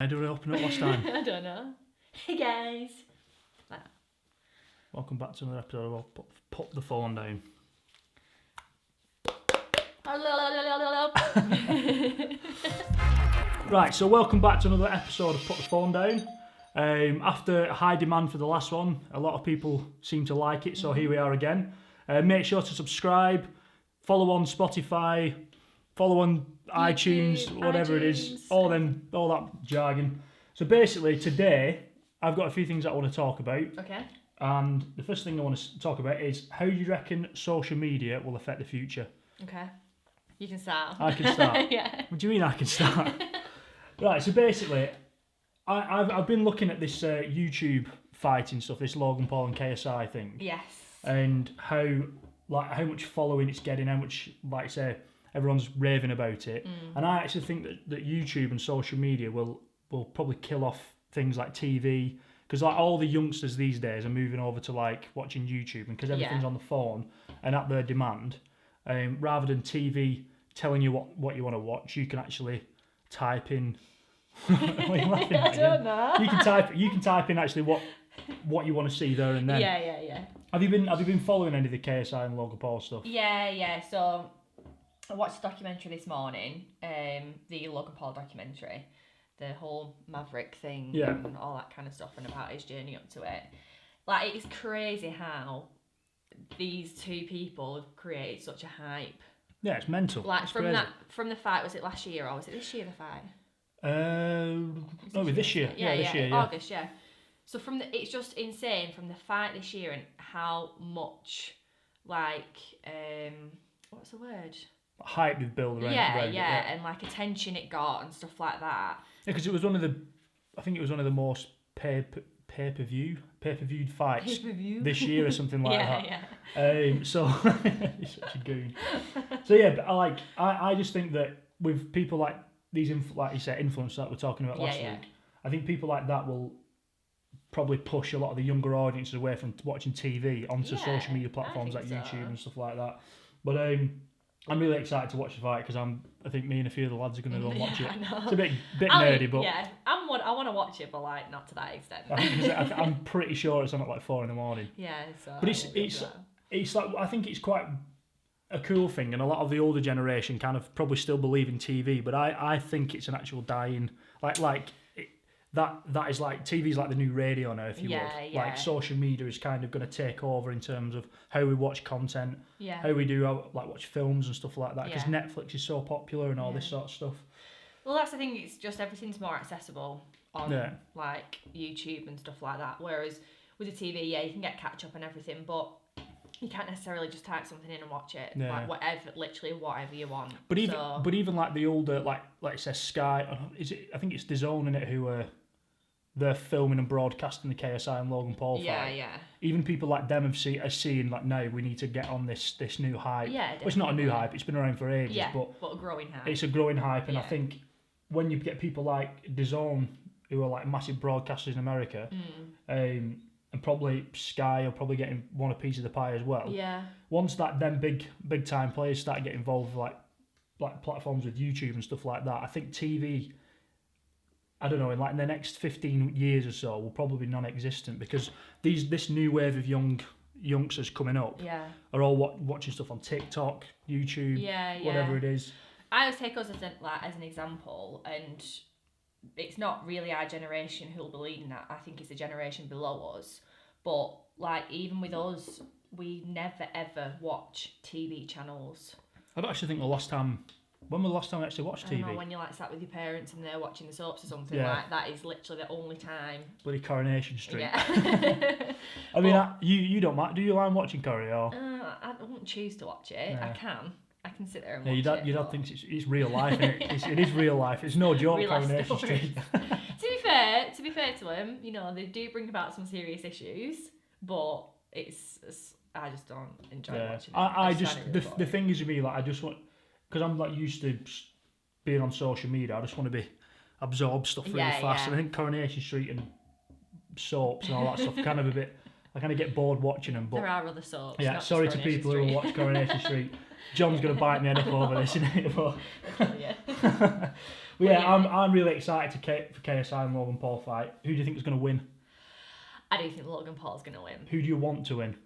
How do we open up last time? I don't know. Hey guys. Welcome back to another episode of Put the Phone Down. Right, so welcome back to another episode of Put the Phone Down. After high demand for the last one, a lot of people seem to like it, so here we are again. Make sure to subscribe, follow on Spotify, follow on iTunes, whatever it is, all that jargon. So basically today, I've got a few things that I want to talk about. Okay. And the first thing I want to talk about is how do you reckon social media will affect the future? Okay. You can start. I can start. Yeah. What do you mean I can start? Right, so basically, I've been looking at this YouTube fighting stuff, this Logan Paul and KSI thing. Yes. And how much following it's getting, how much, like I say, everyone's raving about it. And I actually think that YouTube and social media will probably kill off things like TV, because like all the youngsters these days are moving over to like watching YouTube, and because everything's on the phone and at their demand, rather than TV telling you what you want to watch, you can actually type in. What are you laughing at? I don't know. You can type in actually what you want to see there and then. Yeah. Have you been following any of the KSI and Logan Paul stuff? Yeah. So I watched a documentary this morning, the Logan Paul documentary, the whole Maverick thing and all that kind of stuff, and about his journey up to it. Like, it's crazy how these two people have created such a hype. Yeah, it's mental. Like, it's from the fight, was it last year or was it this year, the fight? This year. This year. August, yeah. So it's just insane from the fight this year and how much, like, what's the word? Hype they've built around. Yeah, and like attention it got and stuff like that. Yeah, because it was one of the most pay-per-viewed fights this year or something like that. Yeah. So he's such a goon. So yeah, but I just think that with people like these, like you said, influencers that we're talking about last week, I think people like that will probably push a lot of the younger audiences away from watching TV onto social media platforms like YouTube and stuff like that. But I'm really excited to watch the fight because I think me and a few of the lads are going to go and watch it. It's a bit nerdy, but yeah, I want to watch it, but like not to that extent. I'm pretty sure it's on at like 4 a.m. Yeah, so but it's like, I think it's quite a cool thing, and a lot of the older generation kind of probably still believe in TV, but I think it's an actual dying that is like TV's like the new radio now, if you would. Like social media is kind of going to take over in terms of how we watch content, how we do watch films and stuff like that, because Netflix is so popular and all this sort of stuff. Well, that's the thing, it's just everything's more accessible on like YouTube and stuff like that, whereas with the TV, you can get catch up and everything, but you can't necessarily just type something in and watch it. Like literally whatever you want. But even like the older, like it says Sky, I think it's DAZN in it who they're filming and broadcasting the KSI and Logan Paul fight. Yeah. Even people like them are seeing like, now we need to get on this new hype. Yeah, well, it's not a new hype, it's been around for ages, but a growing hype. It's a growing hype, and I think when you get people like DAZN who are like massive broadcasters in America, and probably Sky are probably getting one a piece of the pie as well. Yeah. Once them big time players start getting involved with like platforms with YouTube and stuff like that, I think TV, I don't know, in the next 15 years or so will probably be non-existent, because this new wave of youngsters coming up are all watching stuff on TikTok, YouTube, whatever it is. I always take us as an example, and it's not really our generation who'll be leading that. I think it's the generation below us. But like, even with us, we never ever watch TV channels. I don't actually think when was the last time I actually watched TV? I don't know, when you're like sat with your parents and they're watching the soaps or something, like that is literally the only time. Bloody Coronation Street. Yeah. I mean, you don't mind, do you mind watching Corrie or? I wouldn't choose to watch it. I can sit there and watch it. Your dad thinks it's real life, isn't it? It is real life. It's no joke, Coronation Street. To be fair to him, they do bring about some serious issues, but I just don't enjoy watching it. The thing is with me, like, I just want, because I'm like used to being on social media, I just want to absorb stuff really fast. And I think Coronation Street and soaps and all that stuff kind of a bit, I kind of get bored watching them. But there are other soaps. Yeah, sorry to people who watch Coronation Street. John's going to bite me head up over this, isn't it? Well, yeah, I'm really excited for KSI and Logan Paul fight. Who do you think is going to win? I do think Logan Paul's going to win. Who do you want to win?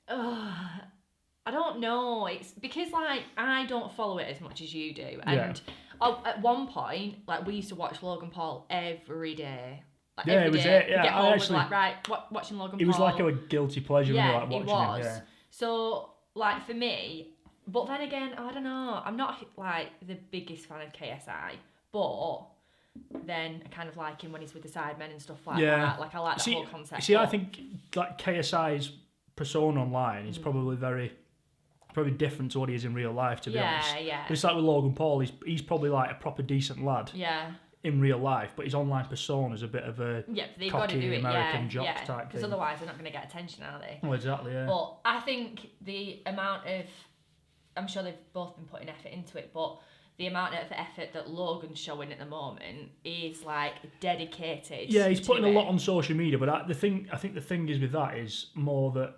I don't know. It's because like I don't follow it as much as you do, and at one point, like we used to watch Logan Paul every day. Like, every day. Yeah, get home was like watching Logan Paul. It was like a guilty pleasure when you were like watching it was. Yeah. So like for me, but then again, I don't know. I'm not like the biggest fan of KSI, but then I kind of like him when he's with the Sidemen and stuff like that. Like I like that whole concept. See, I think like KSI's persona online is probably different to what he is in real life, to be honest. Yeah. But it's like with Logan Paul, he's probably like a proper decent lad. Yeah. In real life, but his online persona is a bit of a they've cocky got to do it, American jock type thing. Because otherwise they're not going to get attention, are they? Well, exactly, yeah. But I think the amount of, I'm sure they've both been putting effort into it, but the amount of effort that Logan's showing at the moment is like dedicated. Yeah, he's putting a lot on social media, but I think the thing is with that is more that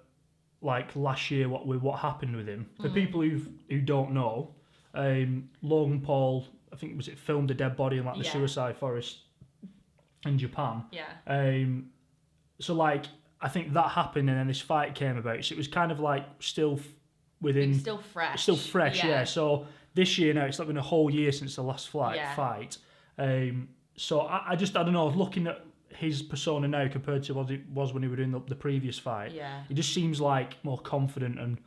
like last year what happened with him. For people who don't know, Logan Paul, I think was it filmed a dead body in like the suicide forest in Japan. Yeah. So like I think that happened and then this fight came about. So it was kind of like still within. It's still fresh. Still fresh, yeah. So this year now it's like been a whole year since the last fight. So I don't know. Looking at his persona now compared to what it was when he was doing the previous fight, he just seems like more confident and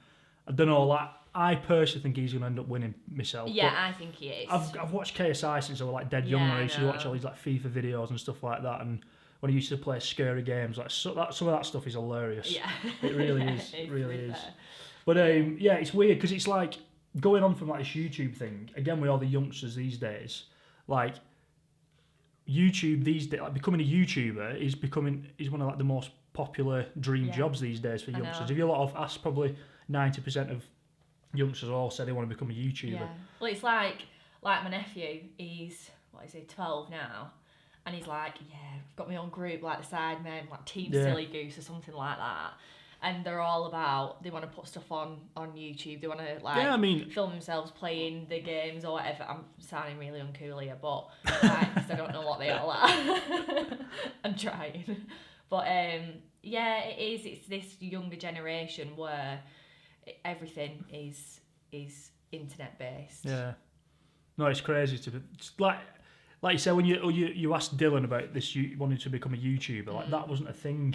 I don't know. Like I personally think he's going to end up winning myself. Yeah, but I think he is. I've watched KSI since I was like dead young. I used to watch all these like FIFA videos and stuff like that, and when he used to play scary games, like some of that stuff is hilarious. Yeah, it really is. It really is. But it's weird because it's like going on from like this YouTube thing again with all the youngsters these days. Like YouTube these days, like becoming a YouTuber is one of like the most popular dream jobs these days for youngsters. If you ask probably 90% of youngsters all say they want to become a YouTuber. Yeah. Well, it's like my nephew. He's 12 now, and he's like, I've got my own group like the Sidemen, like Team Silly Goose or something like that. And they're all about, they want to put stuff on YouTube. They want to film themselves playing the games or whatever. I'm sounding really uncool here, but because I don't know what they all are. I'm trying. But it is. It's this younger generation where everything is internet based. Yeah. No, it's crazy it's like you said when you asked Dylan about this, you wanted to become a YouTuber. Like that wasn't a thing.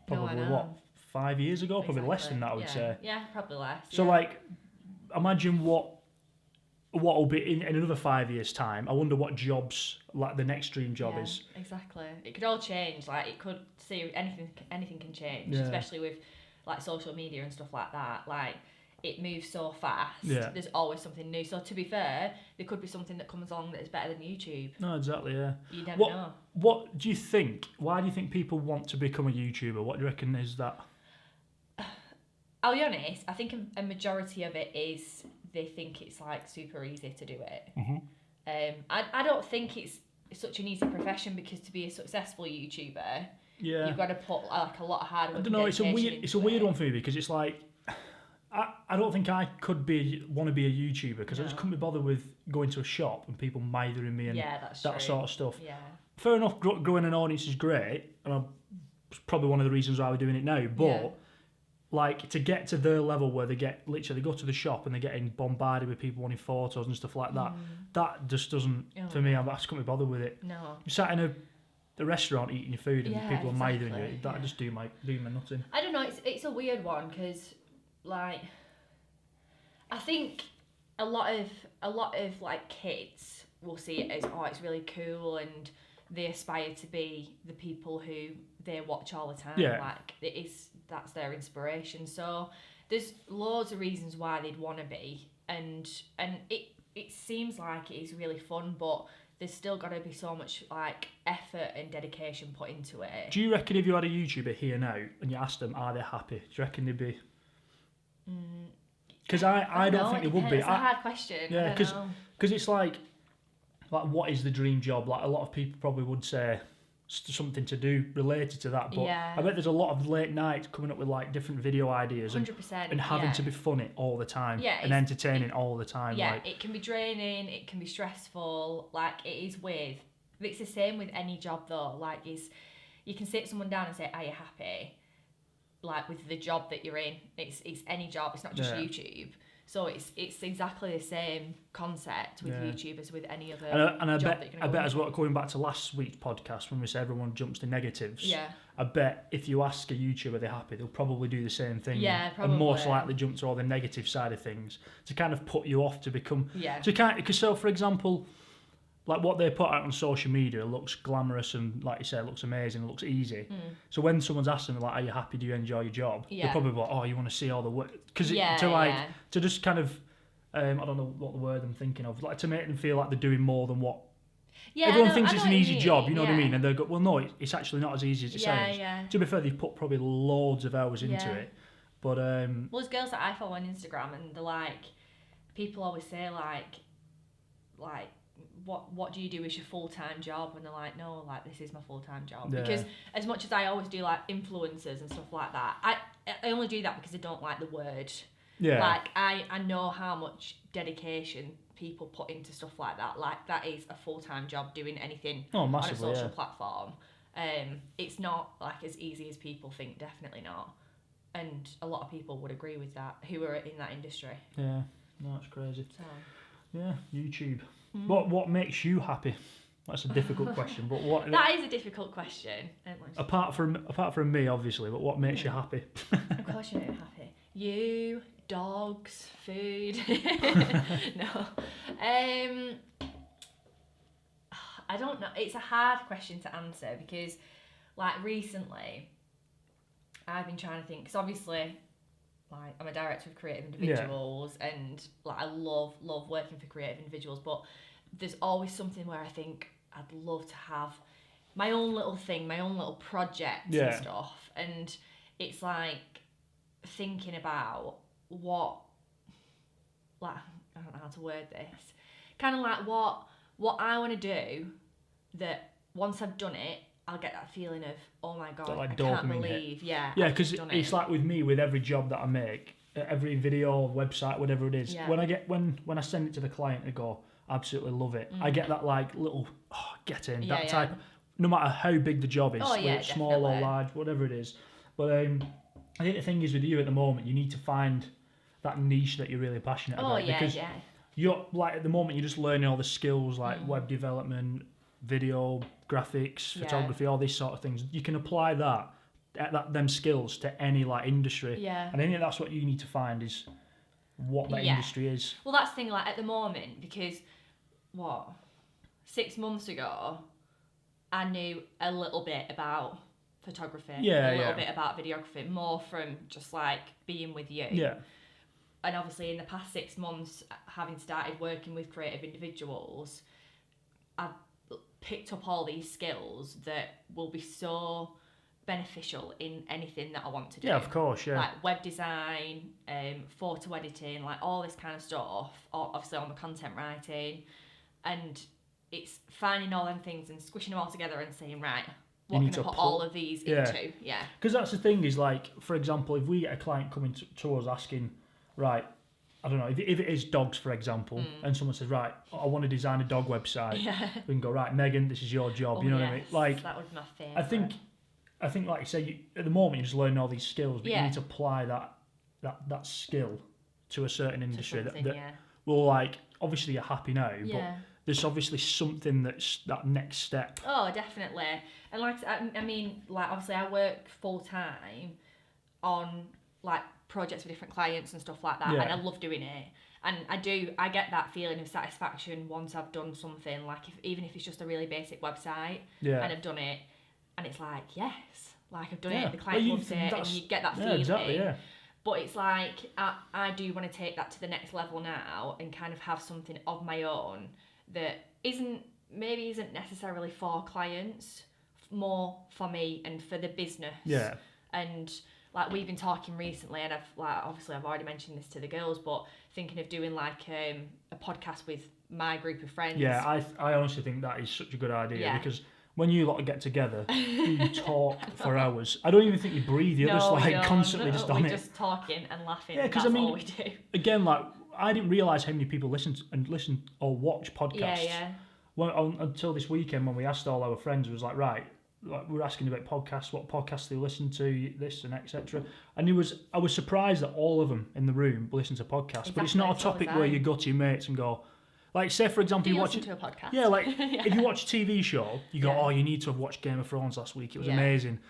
Probably 5 years ago, probably less than that, I would say. Yeah, probably less. So like, imagine what will be in another 5 years' time. I wonder what jobs, like the next dream job is. Exactly. It could all change. Like it could see anything can change, especially with like social media and stuff like that. Like it moves so fast. Yeah. There's always something new. So to be fair, there could be something that comes along that is better than YouTube. No, exactly. Yeah. You never know. What do you think? Why do you think people want to become a YouTuber? What do you reckon is that? I'll be honest, I think a majority of it is they think it's like super easy to do it. Mm-hmm. I don't think it's such an easy profession because to be a successful YouTuber, you've got to put like a lot of hard work. I don't know. It's a weird one for me because it's like I don't think I could want to be a YouTuber because I just couldn't be bothered with going to a shop and people mithering me and that sort of stuff. Yeah. Fair enough, growing an audience is great, and it's probably one of the reasons why we're doing it now. But like to get to their level where they go to the shop and they're getting bombarded with people wanting photos and stuff like that, that just doesn't for me. I just couldn't be bothered with it. No. You sat in a restaurant eating your food and people are mithering you. That just do my nothing. I don't know. It's a weird one because like I think a lot of like kids will see it as it's really cool and they aspire to be the people who they watch all the time. Yeah. Like that's their inspiration. So there's loads of reasons why they'd want to be, and it seems like it is really fun, but there's still got to be so much like effort and dedication put into it. Do you reckon if you had a YouTuber here now and you asked them, are they happy? Do you reckon they'd be? Because I don't think they would be. It's a hard question. Yeah, because it's like what is the dream job? Like a lot of people probably would say something to do related to that. But I bet there's a lot of late nights coming up with like different video ideas 100%, and having to be funny all the time and entertaining all the time. Yeah, like, it can be draining, it can be stressful, like it is with. It's the same with any job though. Like you can sit someone down and say, "Are you happy?" Like with the job that you're in, it's any job. It's not just YouTube. So it's exactly the same concept with YouTube as with any other job that you're going to go I bet as well, going back to last week's podcast when we said everyone jumps to negatives, yeah. I bet if you ask a YouTuber are they happy, they'll probably do the same thing. Yeah, probably. And most likely jump to all the negative side of things to kind of put you off to become... Yeah. So for example, like what they put out on social media looks glamorous and, like you said, looks amazing, it looks easy. So when someone's asking them, like, are you happy, do you enjoy your job? They're probably like, oh, you want to see all the work. Because to just kind of, I don't know what the word I'm thinking of, like to make them feel like they're doing more than what... Everyone thinks it's an easy job, you know what I mean? And they go, well, no, it's actually not as easy as it sounds. To be fair, they've put probably loads of hours into it. But well, there's girls that I follow on Instagram and they're like, people always say like, what do you do as your full-time job? And they're like, no, like this is my full-time job. Because as much as I always do like influencers and stuff like that, I only do that because I don't like the word. Like I know how much dedication people put into stuff like that. Like that is a full-time job doing anything on a social platform. It's not like as easy as people think, definitely not. And a lot of people would agree with that who are in that industry. Yeah, no, it's crazy. So. Yeah, YouTube. What makes you happy? That's a difficult question, but what? That is a difficult question. Apart from me, obviously, but what makes you happy? Of course, you make me happy. You, dogs, food. No, I don't know. It's a hard question to answer because, like, recently, I've been trying to think because obviously. Like I'm a director of creative individuals and like I love working for creative individuals, but there's always something where I think I'd love to have my own little thing, my own little project and stuff. And it's like thinking about what, like I don't know how to word this, kind of like what I want to do that once I've done it, I'll get that feeling of, oh my God, like I can't believe, because it's like with me, with every job that I make, every video, website, whatever it is, when I send it to the client and go, absolutely love it, I get that like little, get in, that type, no matter how big the job is, whether it's small or large, whatever it is. But I think the thing is with you at the moment, you need to find that niche that you're really passionate about. Because you're like at the moment, you're just learning all the skills like web development, video, graphics, photography, all these sort of things. You can apply them skills to any like industry. And I think that's what you need to find is what that industry is. Well, that's the thing, like at the moment, because 6 months ago, I knew a little bit about photography, a little bit about videography, more from just like being with you. And obviously in the past 6 months, having started working with creative individuals, I've picked up all these skills that will be so beneficial in anything that I want to do. Yeah, of course, Like web design, photo editing, like all this kind of stuff, obviously on the content writing, and it's finding all them things and squishing them all together and saying, right, what can I put all of these into? Because that's the thing is like, for example, if we get a client coming to us asking, right, I don't know, if it is dogs, for example, and someone says, right, I want to design a dog website, we can go, right, Megan, this is your job, you know what I mean? Like, that would be my favourite. I think, like you say, at the moment you're just learning all these skills, but you need to apply that skill to a certain industry that will, like, obviously you're happy now, but there's obviously something that's that next step. Oh, definitely. And like, I mean, like, obviously I work full time on like projects with different clients and stuff like that, and I love doing it. And I get that feeling of satisfaction once I've done something, like even if it's just a really basic website, and I've done it, and it's like, yes, like I've done it, the client loves it, and you get that feeling. Exactly, But it's like, I do want to take that to the next level now and kind of have something of my own that isn't necessarily for clients, more for me and for the business. And like we've been talking recently, and I've already mentioned this to the girls, but thinking of doing like a podcast with my group of friends. I honestly think that is such a good idea because when you lot get together, you talk for hours. I don't even think you breathe. You're just like constantly just on it. We're just talking and laughing. Yeah, because all we do. Again, like I didn't realise how many people listen or watch podcasts. Yeah. Well, until this weekend when we asked all our friends, it was like, right, like we're asking about podcasts, what podcasts they listen to, this and etc. And I was surprised that all of them in the room listen to podcasts. Exactly, but it's not a topic where you go to your mates and go, like, say for example, you watch listen to a podcast. Yeah, like if you watch a TV show, you go, oh, you need to have watched Game of Thrones last week. It was amazing.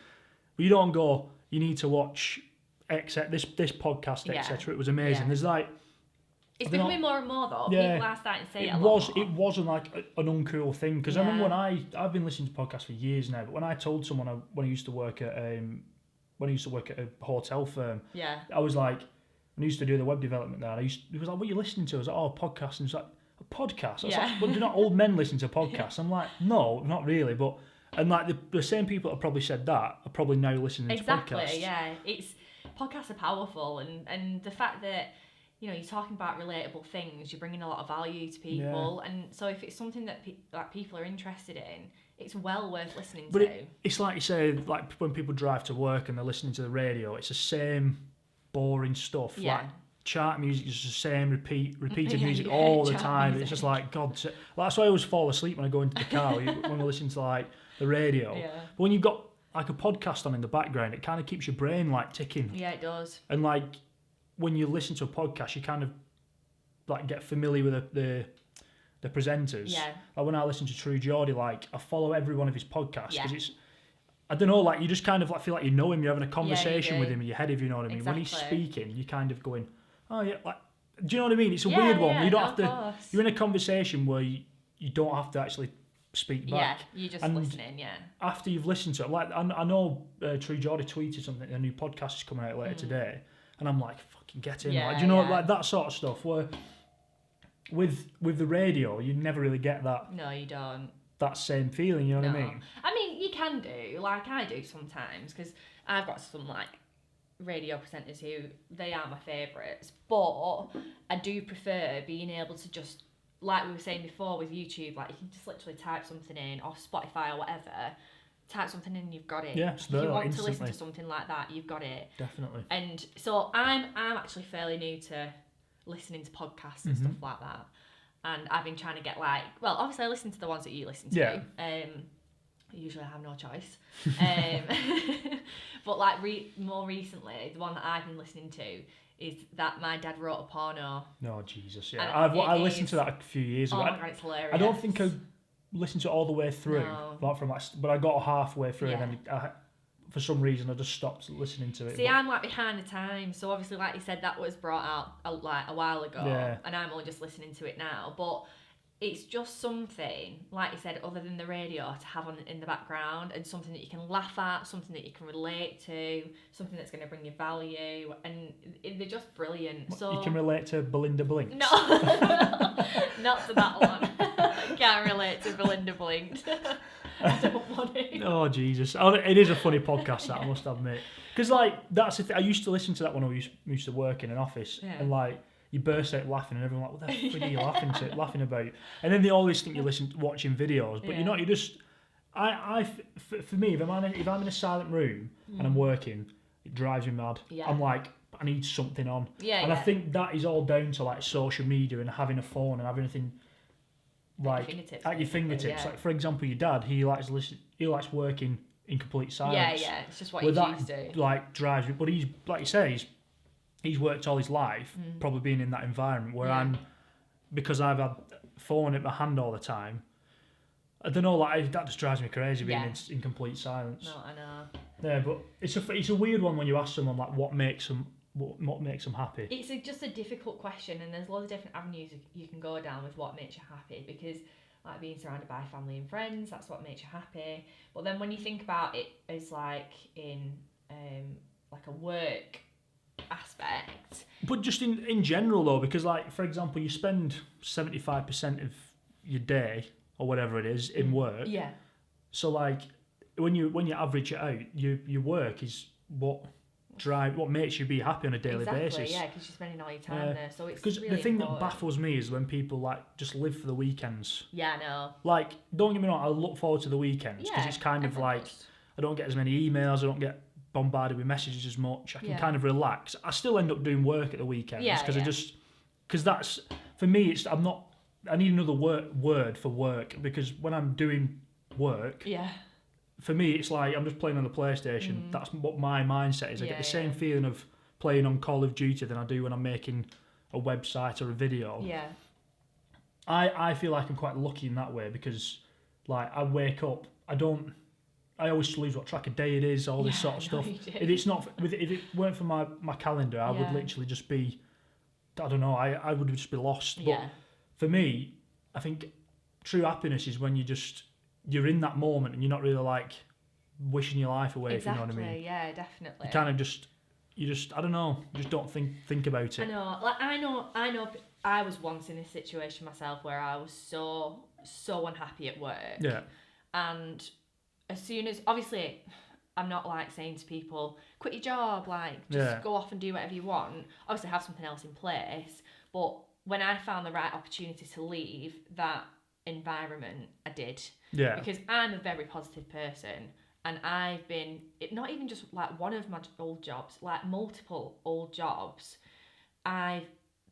But you don't go, you need to watch this podcast, etc. It was amazing. There's like. It's becoming more and more though. Yeah, people are starting to say it a lot more. It wasn't like an uncool thing because I remember when I've been listening to podcasts for years now. But when I told someone when I used to work at a hotel firm, I was like, I used to do the web development there. He was like, "What are you listening to?" I was like, "Oh, podcasts." And he was like, "A podcast?" I was like, "Well, do not old men listen to podcasts?" I'm like, "No, not really." But and like the same people that have probably said that are probably now listening to podcasts. Exactly. Yeah, podcasts are powerful, and the fact that. You know, you're talking about relatable things, you're bringing a lot of value to people, and so if it's something that people are interested in, it's well worth listening to. It's like you say, like when people drive to work and they're listening to the radio, it's the same boring stuff. Yeah. Like chart music is the same repeated music all the time. Music. It's just like, God, that's why I always fall asleep when I go into the car when we're listening to like the radio. Yeah. But when you've got like a podcast on in the background, it kind of keeps your brain like ticking. Yeah, it does. And like, when you listen to a podcast, you kind of like get familiar with the presenters. Yeah. Like when I listen to True Geordie, like I follow every one of his podcasts because it's, I don't know, like you just kind of like feel like you know him. You're having a conversation with him in your head, if you know what I mean. Exactly. When he's speaking, you're kind of going, oh yeah, like, do you know what I mean? It's a weird one. You don't have to. You're in a conversation where you don't have to actually speak back. Yeah, you're just listening. Yeah. After you've listened to it, like I know True Geordie tweeted something. A new podcast is coming out later today. And I'm like, fucking get in. Like, do you know, like that sort of stuff where with the radio, you never really get that. No, you don't. That same feeling, you know what I mean? I mean, you can do, like I do sometimes, because I've got some like radio presenters who, they are my favourites, but I do prefer being able to just, like we were saying before with YouTube, like you can just literally type something in, or Spotify or whatever, type something in and you've got it. Yeah, if you want to listen to something like that, you've got it. Definitely. And so I'm actually fairly new to listening to podcasts and stuff like that. And I've been trying to get like, well, obviously I listen to the ones that you listen to. Yeah. Usually I have no choice. But like more recently, the one that I've been listening to is that My Dad Wrote a Porno. No, Jesus, yeah. I listened to that a few years ago. Oh my God, it's hilarious. I don't think I listened to it all the way through, but I got halfway through and then for some reason I just stopped listening to it. See, I'm like behind the times, so obviously, like you said, that was brought out a while ago, and I'm only just listening to it now. But it's just something, like you said, other than the radio, to have on in the background, and something that you can laugh at, something that you can relate to, something that's going to bring you value, and they're just brilliant. So you can relate to Belinda Blinked? No, not to that one. I can't relate to Belinda Blinked. I don't want to. Oh, Jesus. It is a funny podcast, that, I must admit. Because, like, that's the thing. I used to listen to that when I used to work in an office, and, like, you burst out laughing and everyone like, what the fuck are you laughing about? And then they always think you're watching videos, but you're not. You just, for me, if I'm in a silent room and I'm working, it drives me mad. Yeah. I'm like, I need something on. Yeah, and I think that is all down to like social media and having a phone and having anything like at your fingertips. Like for example, your dad, he likes working in complete silence. Yeah, it's just what he's used to. Like drives me, but he's like you say, he's worked all his life probably being in that environment where because I've had phone in my hand all the time, I don't know, like that just drives me crazy being in complete silence. No, I know. Yeah, but it's a weird one when you ask someone like what makes them happy. It's just a difficult question, and there's loads of different avenues you can go down with what makes you happy, because like being surrounded by family and friends, that's what makes you happy. But then when you think about it as like in like a work aspect, but just in general though, because like for example, you spend 75% of your day or whatever it is in work. Yeah. So like when you average it out, your work is what what makes you be happy on a daily basis. Yeah, because you're spending all your time there, so it's because really the thing important. that baffles me is when people like just live for the weekends. Yeah, I know. Like, don't get me wrong, I look forward to the weekends because it's kind of like I don't get as many emails, I don't get bombarded with messages as much. I can kind of relax. I still end up doing work at the weekends because that's for me. I need another word for work, because when I'm doing work, for me it's like I'm just playing on the PlayStation. That's what my mindset is. I get the same feeling of playing on Call of Duty than I do when I'm making a website or a video. Yeah. I feel like I'm quite lucky in that way, because like I wake up, I always lose what track of day it is, all this sort of stuff. If it weren't for my calendar, I would literally just be, I don't know, I would just be lost. But for me, I think true happiness is when you're in that moment and you're not really like wishing your life away, if you know what I mean. Yeah, definitely. You kind of you just I don't know, you just don't think about it. I know I was once in this situation myself where I was so unhappy at work. Yeah. And as soon as, obviously, I'm not like saying to people, quit your job, like just go off and do whatever you want. Obviously have something else in place. But when I found the right opportunity to leave that environment, I did. Yeah. Because I'm a very positive person, and I've been, not even just like one of my old jobs, like multiple old jobs, I've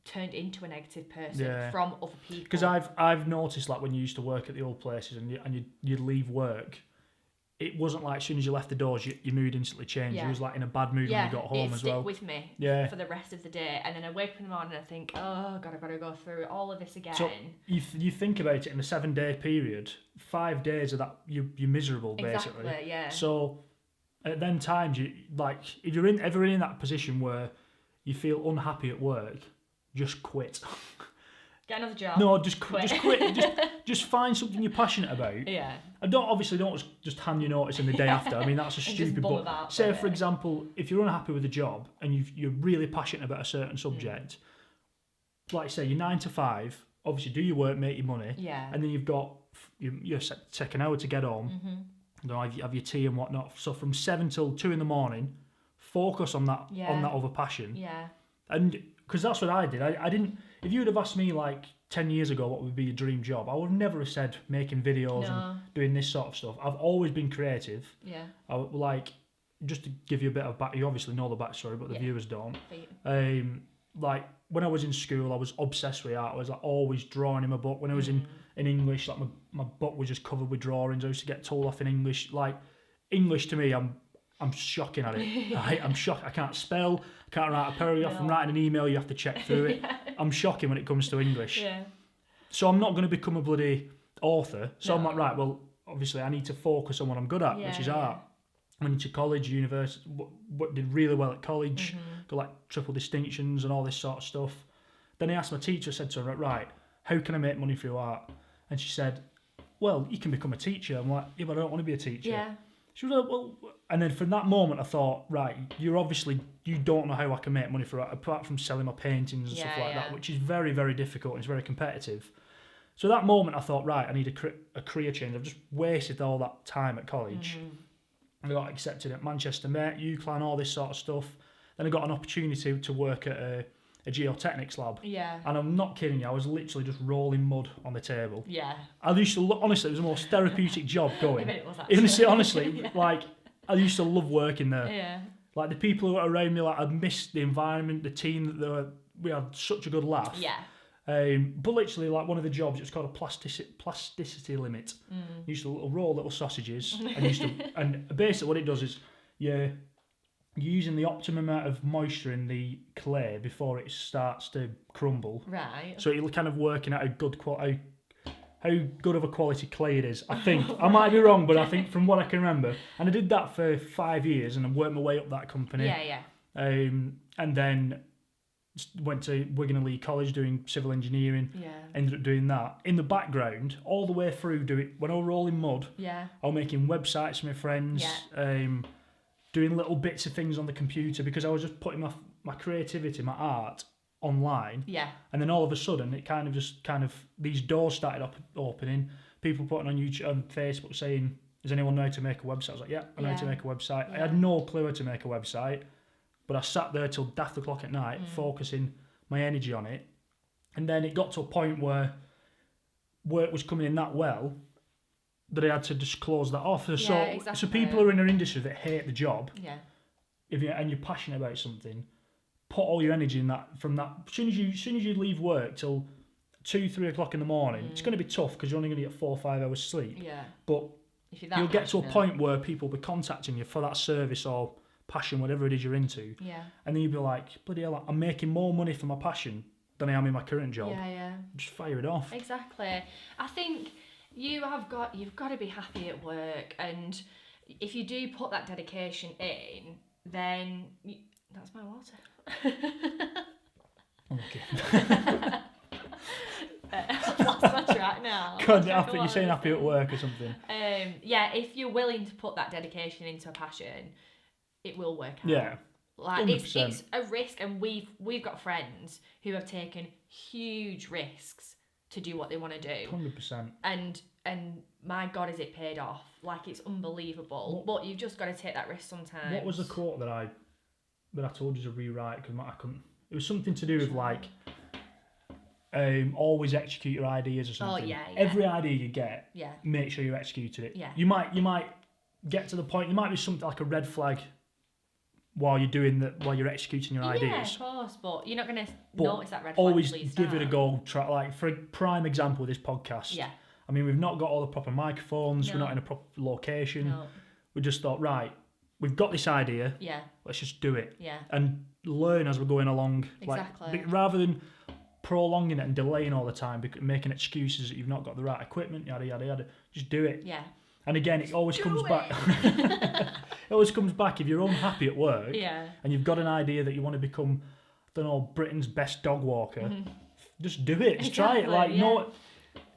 turned into a negative person from other people. Because I've noticed, like when you used to work at the old places and you'd leave work, it wasn't like as soon as you left the doors, your mood instantly changed. You was like in a bad mood when you got home as well. Yeah, with me for the rest of the day. And then I wake up in the morning and I think, oh God, I've got to go through all of this again. So you think about it, in a 7-day period, 5 days of that, you're miserable, basically. Exactly, yeah. So at then times, you like, if you're ever in that position where you feel unhappy at work, just quit. Get another job. No, just quit. Just find something you're passionate about. Yeah. And don't just hand your notice in the day after. I mean, that's a stupid. But say, for example, if you're unhappy with a job and you're really passionate about a certain subject, like say you're 9 to 5. Obviously, do your work, make your money. Yeah. And then you've got you take an hour to get home. You know, have your tea and whatnot. So from 7 till 2 in the morning, focus on that other passion. Yeah. And because that's what I did. I didn't. If you would have asked me like 10 years ago what would be your dream job, I would never have said making videos and doing this sort of stuff. I've always been creative. Yeah. I would, like, just to give you a bit of back. You obviously know the backstory, but the viewers don't. Like when I was in school, I was obsessed with art. I was like always drawing in my book. When I was in English, like my book was just covered with drawings. I used to get told off in English. Like English to me, I'm shocking at it. I'm shocked. I can't spell. I can't write a paragraph. I'm writing an email, you have to check through it. I'm shocking when it comes to English. Yeah. So I'm not going to become a bloody author. So I'm like, right, well, obviously I need to focus on what I'm good at, which is art. I went to college, university, did really well at college, got like triple distinctions and all this sort of stuff. Then I asked my teacher, I said to her, right, how can I make money through art? And she said, well, you can become a teacher. I'm like, yeah, but I don't want to be a teacher. Yeah. She was like, well, and then from that moment I thought, right, you don't know how I can make money for it, apart from selling my paintings and stuff like that, which is very, very difficult and it's very competitive. So that moment I thought, right, I need a career change. I've just wasted all that time at college. I got accepted at Manchester Met, UCLan, all this sort of stuff. Then I got an opportunity to work at a geotechnics lab. Yeah. And I'm not kidding you, I was literally just rolling mud on the table. Yeah. I used to honestly, it was the most therapeutic job going. It was actually. Honestly, like, I used to love working there. Yeah. Like, the people who were around me, like, I missed the environment, the team, we had such a good laugh. Yeah. But literally, like, one of the jobs, it was called a plasticity limit. You used to roll little sausages, and basically what it does is, you're using the optimum amount of moisture in the clay before it starts to crumble. Right. So you're kind of working out how good of a quality clay it is. I think I might be wrong, but I think from what I can remember, and I did that for 5 years, and I worked my way up that company. Yeah. And then went to Wigan and Leigh College doing civil engineering. Yeah. Ended up doing that in the background all the way through. When I was rolling mud. Yeah. I was making websites for my friends. Yeah. Doing little bits of things on the computer because I was just putting my creativity, my art online. Yeah. And then all of a sudden, it kind of these doors started opening. People putting on YouTube and Facebook saying, "Does anyone know how to make a website?" I was like, "Yeah, I know how to make a website." Yeah. I had no clue how to make a website. but I sat there till daft o'clock at night, focusing my energy on it. And then it got to a point where work was coming in that well that I had to just close that off. So people who are in an industry that hate the job, and you're passionate about something, put all your energy in that. From that, as soon as you leave work till 2-3 o'clock in the morning, it's going to be tough because you're only going to get 4 or 5 hours sleep. Yeah. But you'll get to a point where people will be contacting you for that service or passion, whatever it is you're into. Yeah. And then you'll be like, bloody hell, I'm making more money for my passion than I am in my current job. Yeah. Just fire it off. Exactly. I think you've got to be happy at work, and if you do put that dedication in, then that's my water. Okay. That's my track now. You're saying happy at work or something. Yeah, if you're willing to put that dedication into a passion, it will work out. Yeah. Like it's a risk, and we've got friends who have taken huge risks to do what they want to do. 100%. And my God, is it paid off? Like, it's unbelievable. But you've just got to take that risk sometimes. What was the quote that I told you to rewrite because I couldn't? It was something to do with like always execute your ideas or something. Oh yeah. Every idea you get, make sure you execute it. Yeah. You might get to the point. There might be something like a red flag while you're executing your ideas. Yeah, of course, but you're not going to notice that red flag. Always give it a go. Try, like, for a prime example, this podcast. Yeah. I mean, we've not got all the proper microphones. No. We're not in a proper location. No. We just thought, right, we've got this idea. Yeah. Let's just do it. Yeah. And learn as we're going along. Exactly. Like, rather than prolonging it and delaying all the time, making excuses that you've not got the right equipment, yada yada yada. Just do it. Yeah. And again, it always comes back. It always comes back if you're unhappy at work. Yeah. And you've got an idea that you want to become, I don't know, Britain's best dog walker. Just do it. Just try it. Like, no,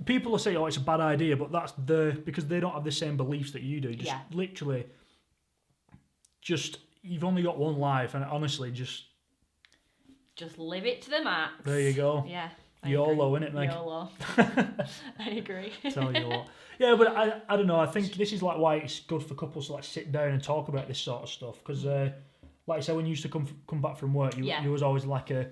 people will say, "Oh, it's a bad idea," but that's because they don't have the same beliefs that you do. Just literally, you've only got one life, and honestly, just live it to the max. There you go. Yeah. YOLO, innit, Meg? YOLO. I agree. Tell you what. Yeah, but I don't know. I think this is like why it's good for couples to like sit down and talk about this sort of stuff. Because, like I said, when you used to come back from work, you was always like a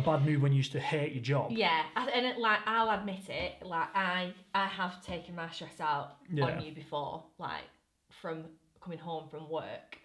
bad mood when you used to hate your job. Yeah, and I'll admit it. Like I have taken my stress out on you before, like from coming home from work,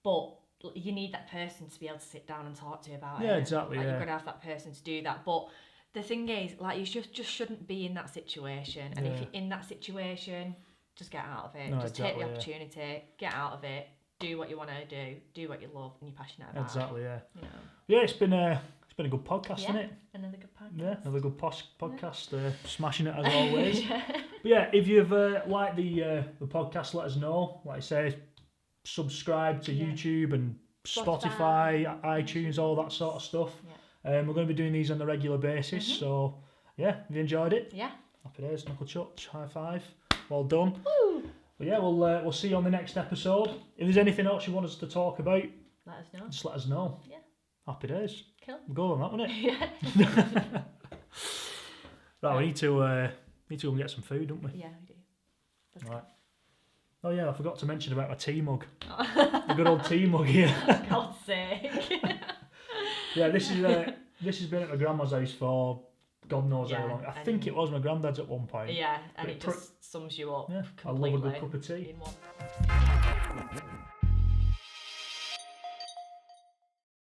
but you need that person to be able to sit down and talk to you about it. Yeah, exactly. Like, you've got to have that person to do that, but. The thing is, like, you just shouldn't be in that situation. And if you're in that situation, just get out of it. No, just take the opportunity, get out of it, do what you want to do what you love and you're passionate about. Exactly, yeah. You know. Yeah, it's been a good podcast, isn't it? Another good podcast. Yeah, another good podcast. Smashing it as always. But yeah, if you've liked the podcast, let us know. Like I say, subscribe to YouTube and Spotify, iTunes, all that sort of stuff. Yeah. We're going to be doing these on a regular basis, so yeah, have you enjoyed it? Yeah. Happy days, knuckle chucks, high five, well done. Woo! But yeah, we'll see you on the next episode. If there's anything else you want us to talk about, let us know. Just let us know. Yeah. Happy days. Cool. We'll go on that, won't it? Yeah. Right, we need to go and get some food, don't we? Yeah, we do. Right. Oh yeah, I forgot to mention about my tea mug. A good old tea mug here. For God's sake. Yeah, this has been at my grandma's house for God knows how long. I think it was my granddad's at one point. Yeah, and it just sums you up. Yeah, I love a good cup of tea. In one.